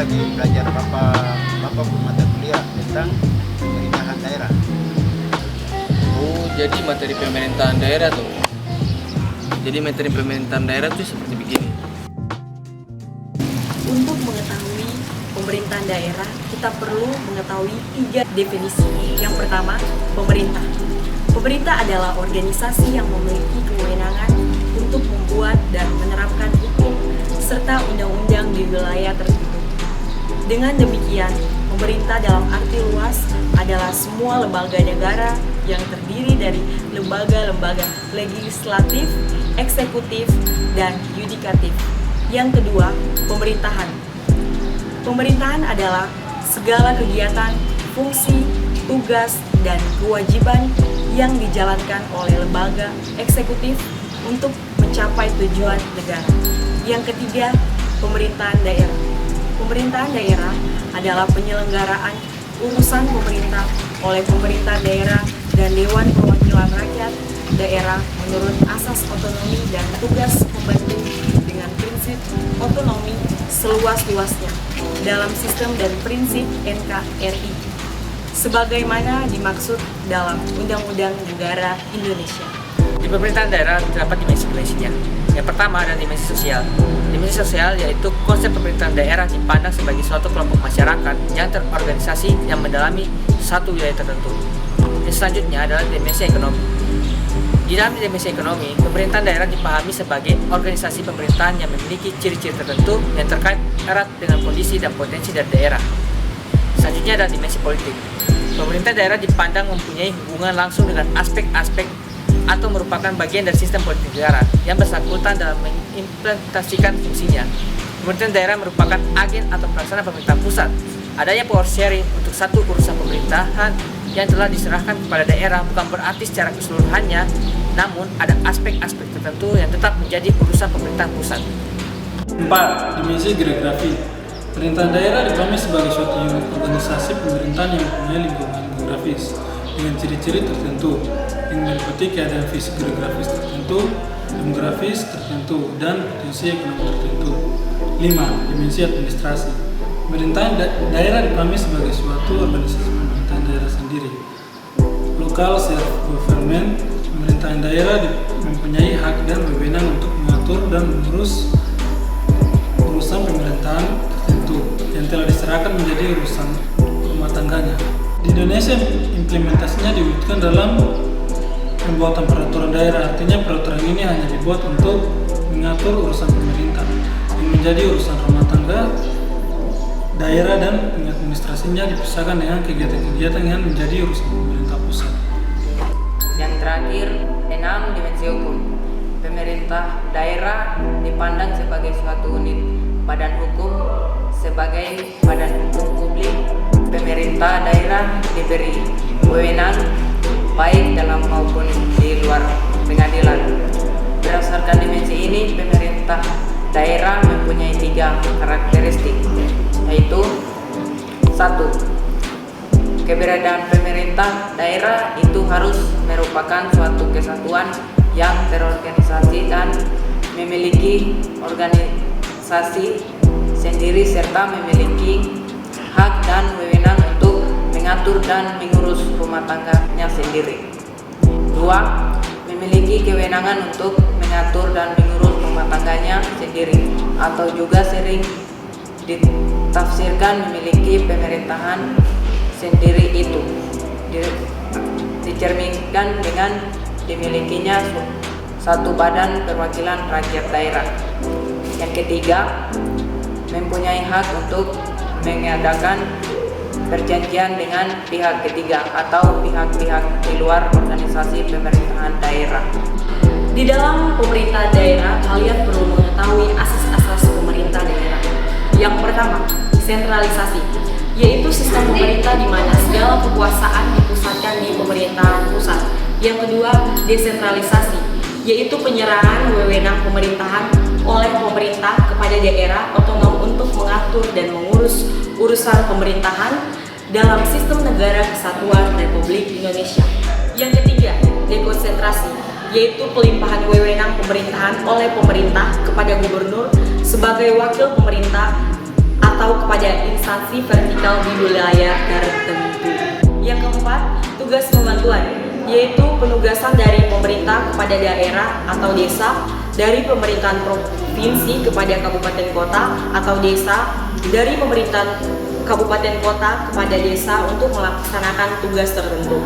lagi belajar Bapak mata kuliah tentang pemerintahan daerah. Oh, jadi materi pemerintahan daerah tuh. Jadi materi pemerintahan daerah tuh seperti begini. Untuk mengetahui pemerintahan daerah, kita perlu mengetahui 3 definisi. Yang pertama, pemerintah. Pemerintah adalah organisasi yang memiliki kewenangan untuk membuat dan menerapkan hukum serta undang-undang di wilayah tertentu. Dengan demikian, pemerintah dalam arti luas adalah semua lembaga negara yang terdiri dari lembaga-lembaga legislatif, eksekutif, dan yudikatif. Yang kedua, pemerintahan. Pemerintahan adalah segala kegiatan, fungsi, tugas, dan kewajiban yang dijalankan oleh lembaga eksekutif untuk mencapai tujuan negara. Yang ketiga, pemerintahan daerah. Pemerintahan daerah adalah penyelenggaraan urusan pemerintah oleh pemerintah daerah dan Dewan Perwakilan Rakyat daerah menurut asas otonomi dan tugas membantu dengan prinsip otonomi seluas-luasnya dalam sistem dan prinsip NKRI sebagaimana dimaksud dalam Undang-Undang Negara Indonesia. Di pemerintahan daerah terdapat dimensi-dimensinya. Yang pertama adalah dimensi sosial. Dimensi sosial yaitu konsep pemerintahan daerah dipandang sebagai suatu kelompok masyarakat yang terorganisasi yang mendalami satu wilayah tertentu. Yang selanjutnya adalah dimensi ekonomi. Di dalam dimensi ekonomi, pemerintahan daerah dipahami sebagai organisasi pemerintahan yang memiliki ciri-ciri tertentu yang terkait erat dengan kondisi dan potensi dari daerah. Selanjutnya adalah dimensi politik. Pemerintah daerah dipandang mempunyai hubungan langsung dengan aspek-aspek atau merupakan bagian dari sistem politik negara yang bersangkutan dalam mengimplementasikan fungsinya. Pemerintahan daerah merupakan agen atau pelaksana pemerintah pusat. Adanya power sharing untuk satu urusan pemerintahan yang telah diserahkan kepada daerah bukan berarti secara keseluruhannya, namun ada aspek-aspek tertentu yang tetap menjadi urusan pemerintah pusat. 4. Dimensi geografi. Pemerintahan daerah dipahami sebagai suatu unit organisasi pemerintahan yang mempunyai lingkungan geografis dengan ciri-ciri tertentu yang meliputi keadaan fisik geografis tertentu, demografis tertentu, dan potensi ekonomi tertentu. 5. Dimensi administrasi. Pemerintahan daerah dipahami sebagai suatu organisasi pemerintahan daerah sendiri. Local self-government. Pemerintahan daerah mempunyai hak dan wewenang untuk mengatur dan mengurus urusan pemerintahan tertentu yang telah diserahkan menjadi urusan rumah tangganya. Di Indonesia, implementasinya diwujudkan dalam pembuatan peraturan daerah. Artinya peraturan ini hanya dibuat untuk mengatur urusan pemerintah yang menjadi urusan rumah tangga daerah, dan administrasinya dipisahkan dengan kegiatan-kegiatan yang menjadi urusan pemerintah pusat. Yang terakhir, 6. Dimensi hukum. Pemerintah daerah dipandang sebagai suatu unit badan hukum. Sebagai badan hukum publik, pemerintah daerah diberi wewenang baik dalam maupun di luar pengadilan. Berdasarkan dimensi ini, pemerintah daerah mempunyai 3 karakteristik, yaitu 1. Keberadaan pemerintah daerah itu harus merupakan suatu kesatuan yang terorganisasi dan memiliki organisasi sendiri serta memiliki hak dan wewenang untuk mengatur dan mengurus rumah tangganya sendiri. 2. Memiliki kewenangan untuk mengatur dan mengurus rumah tangganya sendiri, atau juga sering ditafsirkan memiliki pemerintahan sendiri itu dicerminkan dengan dimilikinya satu badan perwakilan rakyat daerah. Yang ketiga, mempunyai hak untuk mengadakan perjanjian dengan pihak ketiga atau pihak-pihak di luar organisasi pemerintahan daerah. Di dalam pemerintahan daerah, kalian perlu mengetahui asas-asas pemerintah daerah. Yang pertama, sentralisasi, yaitu sistem pemerintah di mana segala kekuasaan dipusatkan di pemerintahan pusat. Yang kedua, desentralisasi, yaitu penyerahan wewenang pemerintahan oleh pemerintah kepada daerah otonom untuk mengatur dan mengurus urusan pemerintahan dalam sistem negara kesatuan Republik Indonesia. Yang ketiga, dekonsentrasi, yaitu pelimpahan wewenang pemerintahan oleh pemerintah kepada gubernur sebagai wakil pemerintah atau kepada instansi vertikal di wilayah tertentu. Yang keempat, tugas pembantuan, yaitu penugasan dari pemerintah kepada daerah atau desa, dari pemerintahan provinsi kepada kabupaten kota atau desa, dari pemerintahan kabupaten kota kepada desa untuk melaksanakan tugas tertentu.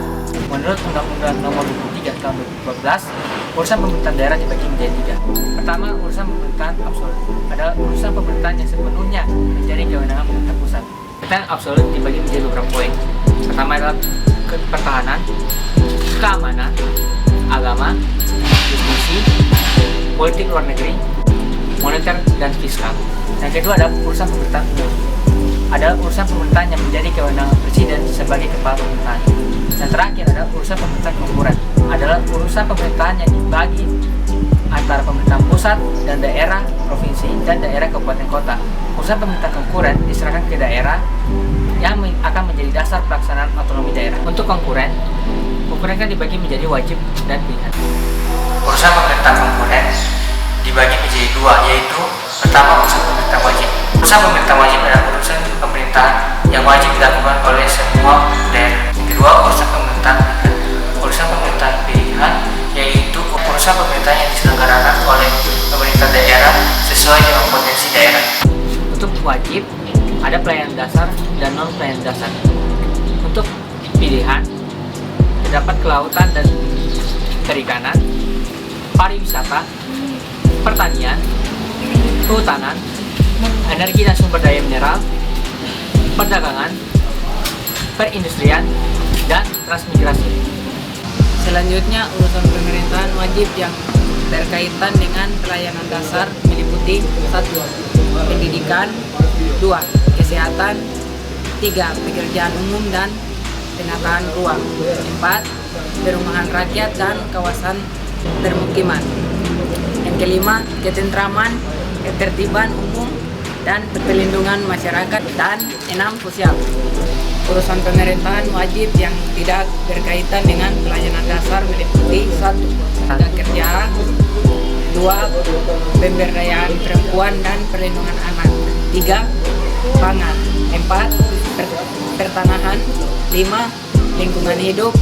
Menurut Undang-Undang Nomor 23 Tahun 2012, urusan pemerintahan daerah dibagi menjadi 3. Pertama, urusan pemerintahan absolut adalah urusan pemerintahan yang sepenuhnya menjadi kewenangan pemerintah pusat. Pemerintahan absolut dibagi menjadi beberapa poin. Pertama adalah pertahanan, keamanan, agama, justisi, politik luar negeri, moneter, dan fiskal. Yang kedua adalah urusan pemerintahan umum. Adalah urusan pemerintahan yang menjadi kewenangan presiden sebagai kepala pemerintahan. Yang terakhir adalah urusan pemerintahan konkuren. Adalah urusan pemerintahan yang dibagi antara pemerintahan pusat dan daerah, provinsi, dan daerah kabupaten kota. Urusan pemerintahan konkuren diserahkan ke daerah yang akan menjadi dasar pelaksanaan otonomi daerah. Untuk konkuren kan dibagi menjadi wajib dan pilihan. Urusan pemerintahan konkuren dibagi menjadi 2, yaitu pertama urusan pemerintahan wajib. Urusan pemerintahan wajib adalah urusan pemerintahan yang wajib dilakukan oleh semua daerah. Yang kedua, urusan pemerintahan pilihan. Urusan pemerintahan pilihan yaitu urusan pemerintahan yang diselenggarakan oleh pemerintah daerah sesuai dengan potensi daerah. Untuk wajib, ada pelayanan dasar dan non pelayanan dasar. Untuk pilihan, terdapat kelautan dan perikanan, pariwisata, pertanian, kehutanan, energi dan sumber daya mineral, perdagangan, perindustrian, dan transmigrasi. Selanjutnya, urusan pemerintahan wajib yang berkaitan dengan pelayanan dasar meliputi 1. Pendidikan, 2. Kesehatan, 3. Pekerjaan umum dan penataan ruang, 4. Perumahan rakyat dan kawasan permukiman. Yang kelima, ketentraman, ketertiban umum, dan perlindungan masyarakat, dan 6. Sosial. Urusan pemerintahan wajib yang tidak berkaitan dengan pelayanan dasar meliputi 1. Tenaga kerja, 2. Pemberdayaan perempuan dan perlindungan anak, 3. Pangan, 4. Pertanahan, 5. Lingkungan hidup,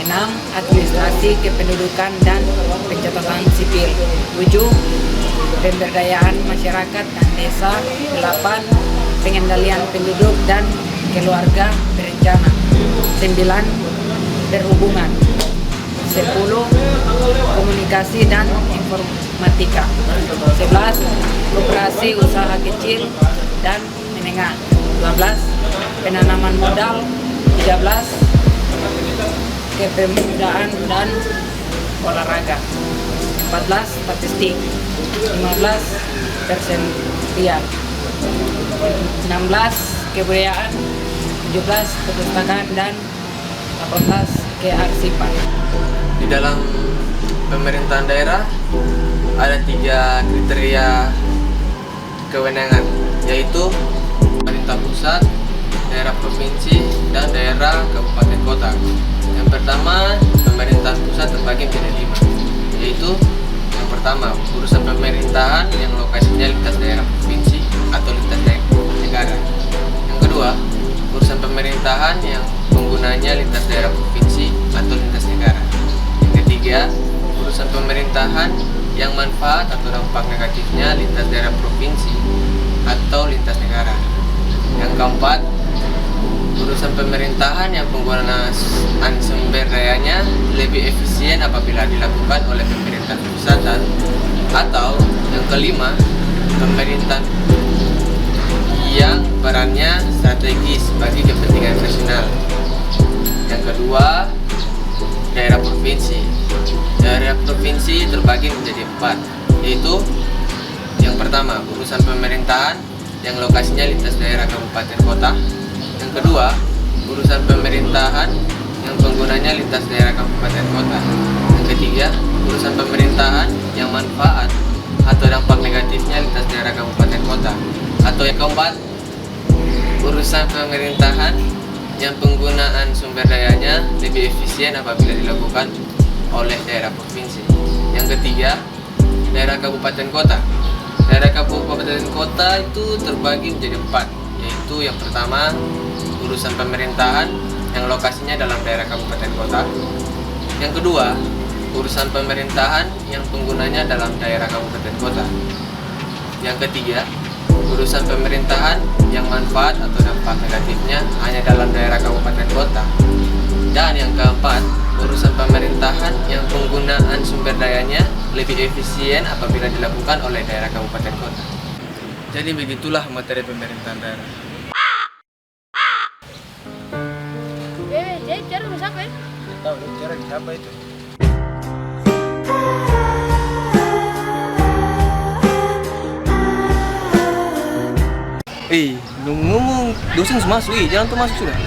6. Administrasi kependudukan dan pencatatan sipil, 7. Pemberdayaan masyarakat dan desa, 8. Pengendalian penduduk dan keluarga berencana, 9. Perhubungan, 10. Komunikasi dan informatika, 11. Koperasi usaha kecil dan menengah, 12. Penanaman modal, 13. Kepemudaan dan olahraga, 14. Statistik, 15. Persentilian, 16. Kebudayaan, 17. Perpustakaan, dan 18. Kearsipan. Di dalam pemerintahan daerah ada 3 kriteria kewenangan, yaitu pemerintah pusat, daerah provinsi, dan daerah kabupaten kota. Yang pertama, pemerintahan pusat terbagi menjadi 5, yaitu yang pertama, urusan pemerintahan yang lokasinya lintas daerah provinsi atau lintas negara. Yang kedua, urusan pemerintahan yang penggunanya lintas daerah provinsi atau lintas negara. Yang ketiga, urusan pemerintahan yang manfaat atau dampak negatifnya lintas daerah provinsi atau lintas negara. Yang keempat, urusan pemerintahan yang penggunaan sumber dayanya lebih efisien apabila dilakukan oleh pemerintah pusat, atau yang kelima, pemerintahan yang perannya strategis bagi kepentingan nasional. Yang kedua, daerah provinsi. Daerah provinsi terbagi menjadi 4, yaitu yang pertama, urusan pemerintahan yang lokasinya lintas daerah kabupaten kota. Yang kedua, urusan pemerintahan yang penggunanya lintas daerah kabupaten kota. Yang ketiga, urusan pemerintahan yang manfaat atau dampak negatifnya lintas daerah kabupaten kota. Atau yang keempat, urusan pemerintahan yang penggunaan sumber dayanya lebih efisien apabila dilakukan oleh daerah provinsi. Yang ketiga, daerah kabupaten kota. Daerah kabupaten kota itu terbagi menjadi 4, yaitu yang pertama urusan pemerintahan yang lokasinya dalam daerah kabupaten kota. Yang kedua, urusan pemerintahan yang penggunanya dalam daerah kabupaten kota. Yang ketiga, urusan pemerintahan yang manfaat atau dampak negatifnya hanya dalam daerah kabupaten kota. Dan yang keempat, urusan pemerintahan yang penggunaan sumber dayanya lebih efisien apabila dilakukan oleh daerah kabupaten kota. Jadi begitulah materi pemerintahan daerah. Jadi cara bisa apa ya? Tahu cara siapa itu? Ngomong dosen masuk, jangan tuh masuk sudah.